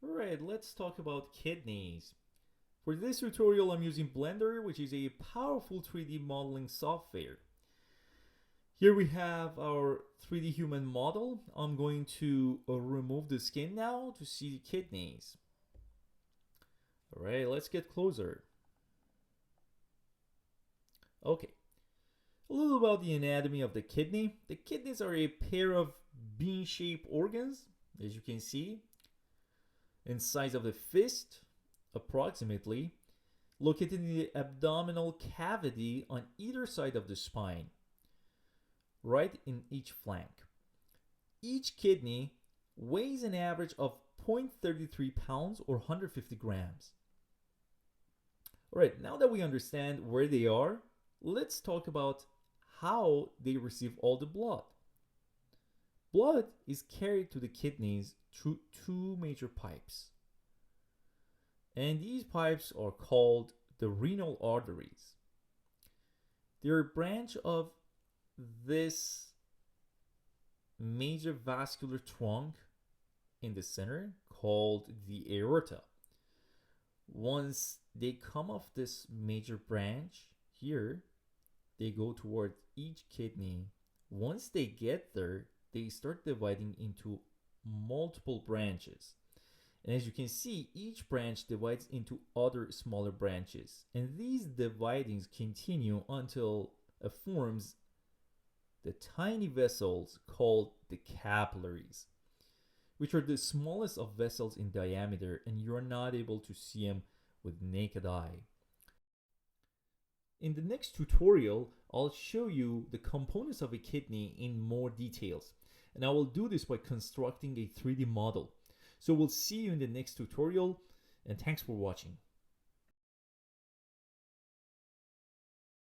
Alright, let's talk about kidneys. For this tutorial, I'm using Blender, which is a powerful 3D modeling software. Here we have our 3D human model. I'm going to remove the skin now to see the kidneys. Alright, let's get closer. Okay, a little about the anatomy of the kidney. The kidneys are a pair of bean-shaped organs, as you can see, in size of the fist, approximately, located in the abdominal cavity on either side of the spine, right in each flank. Each kidney weighs an average of 0.33 pounds or 150 grams. Alright, now that we understand where they are, let's talk about how they receive all the blood. Blood is carried to the kidneys through two major pipes. And these pipes are called the renal arteries. They're a branch of this major vascular trunk in the center called the aorta. Once they come off this major branch here, they go toward each kidney. Once they get there, they start dividing into multiple branches. And as you can see, each branch divides into other smaller branches. And these dividings continue until it forms the tiny vessels called the capillaries, which are the smallest of vessels in diameter, and you're not able to see them with naked eye. In the next tutorial, I'll show you the components of a kidney in more details. And I will do this by constructing a 3D model. So we'll see you in the next tutorial, and thanks for watching.